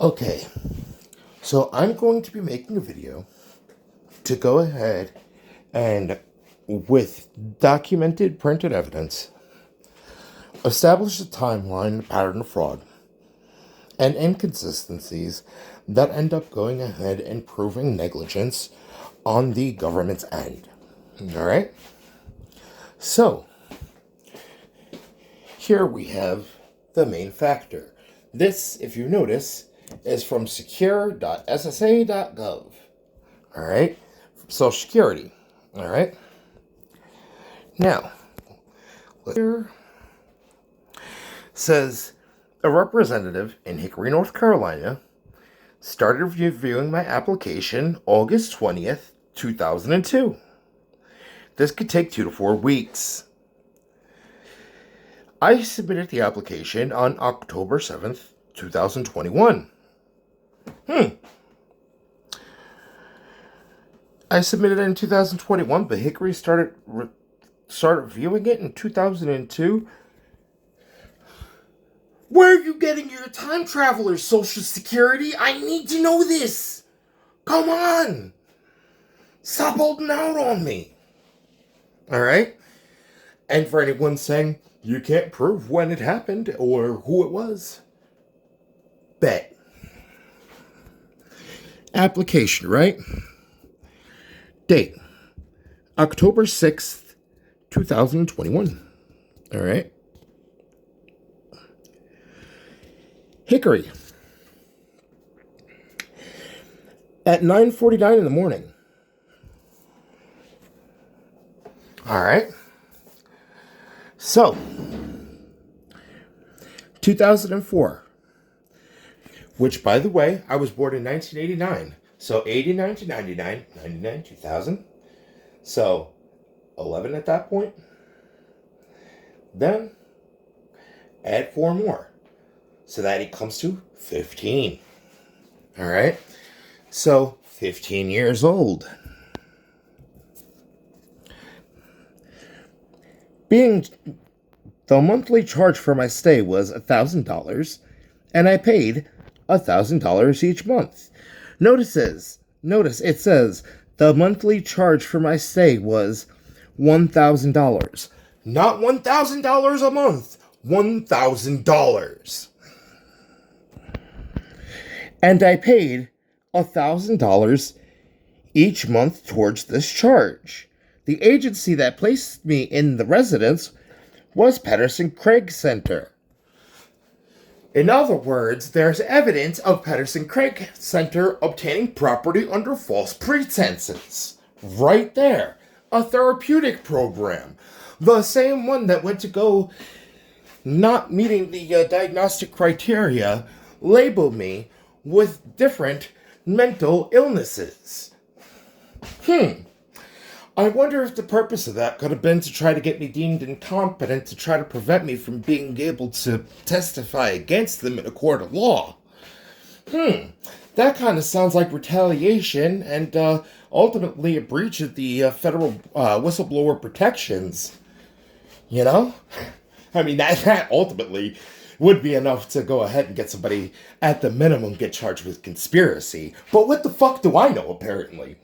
Okay, so I'm going to be making a video to go ahead and, with documented printed evidence, establish a timeline and pattern of fraud and inconsistencies that end up going ahead and proving negligence on the government's end. Alright? So, here we have the main factor. This, if you notice, is from secure.ssa.gov. Alright? Social Security. Alright? Now, here says a representative in Hickory, North Carolina started reviewing my application August 20th, 2002. This could take 2 to 4 weeks. I submitted the application on October 7th, 2021. I submitted it in 2021, but Hickory started reviewing it in 2002. Where are you getting your time travelers, Social Security? I need to know this. Come on. Stop holding out on me. Alright? And for anyone saying you can't prove when it happened or who it was, bet. Application, right? Date, October 6th, 2021. Alright? Hickory. At 9:49 in the morning. Alright? So, 2004. Which, by the way, I was born in 1989. So, 89 to 99, 99, 2000. So, 11 at that point. Then, add 4 more. So that it comes to 15. Alright? So, 15 years old. The monthly charge for my stay was $1,000, and I paid $1,000 each month. Notice it says the monthly charge for my stay was $1,000. Not $1,000 a month. $1,000. And I paid $1,000 each month towards this charge. The agency that placed me in the residence was Patterson-Craig Center. In other words, there's evidence of Patterson-Craig Center obtaining property under false pretenses. Right there. A therapeutic program. The same one that went to go not meeting the diagnostic criteria labeled me with different mental illnesses. I wonder if the purpose of that could have been to try to get me deemed incompetent to try to prevent me from being able to testify against them in a court of law. That kind of sounds like retaliation and ultimately a breach of the federal whistleblower protections. You know? I mean, that ultimately would be enough to go ahead and get somebody, at the minimum, get charged with conspiracy. But what the fuck do I know, apparently?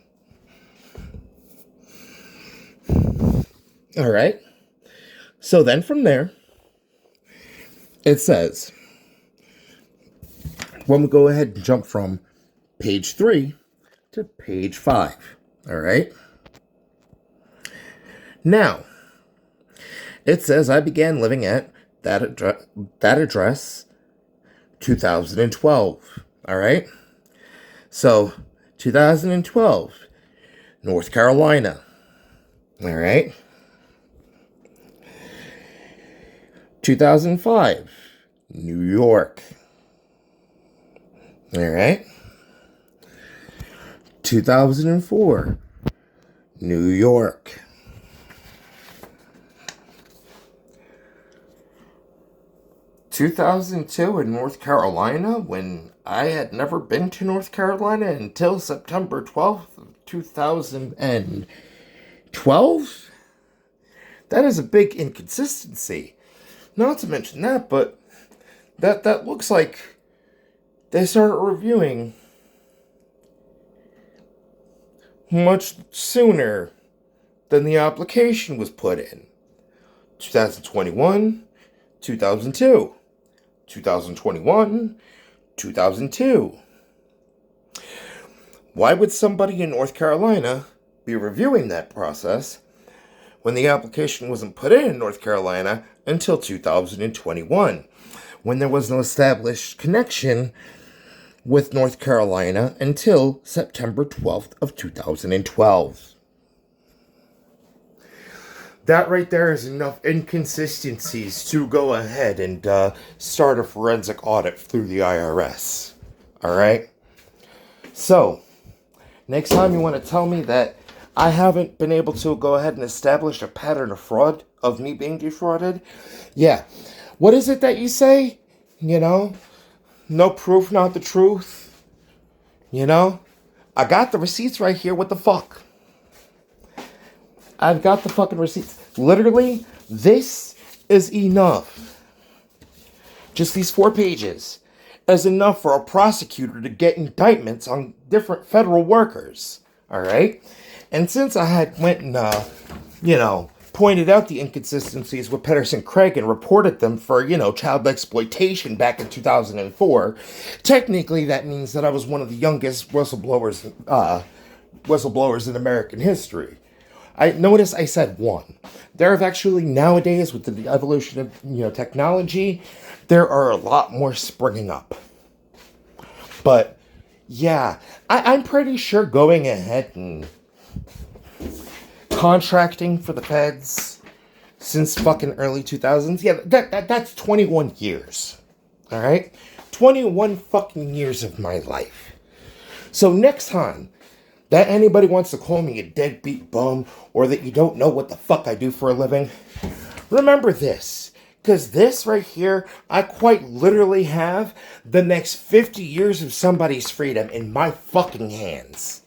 Alright. So then from there, it says, when we go ahead and jump from page 3 to page 5. Alright. Now, it says I began living at that address 2012. Alright? So, 2012, North Carolina. Alright? 2005, New York. Alright? 2004, New York. 2002 in North Carolina, when I had never been to North Carolina until September 12th, 2012? That is a big inconsistency. Not to mention that, but that looks like they started reviewing much sooner than the application was put in. 2021, 2002, 2021, 2002. Why would somebody in North Carolina be reviewing that process when the application wasn't put in North Carolina until 2021, when there was no established connection with North Carolina until September 12th of 2012? That right there is enough inconsistencies to go ahead and start a forensic audit through the IRS. Alright? So, next time you want to tell me that I haven't been able to go ahead and establish a pattern of fraud, of me being defrauded, yeah. What is it that you say? You know? No proof, not the truth. You know? I got the receipts right here. What the fuck? I've got the fucking receipts. Literally, this is enough. Just these 4 pages is enough for a prosecutor to get indictments on different federal workers. Alright? And since I had went and, pointed out the inconsistencies with Pedersen Craig and reported them for, child exploitation back in 2004, technically that means that I was one of the youngest whistleblowers in American history. Notice I said one. There have actually nowadays, with the evolution of technology, there are a lot more springing up. But yeah, I'm pretty sure going ahead and contracting for the feds since fucking early 2000s, yeah, that's 21 years. All right, 21 fucking years of my life. So next time that anybody wants to call me a deadbeat bum or that you don't know what the fuck I do for a living, remember this. Because this right here, I quite literally have the next 50 years of somebody's freedom in my fucking hands.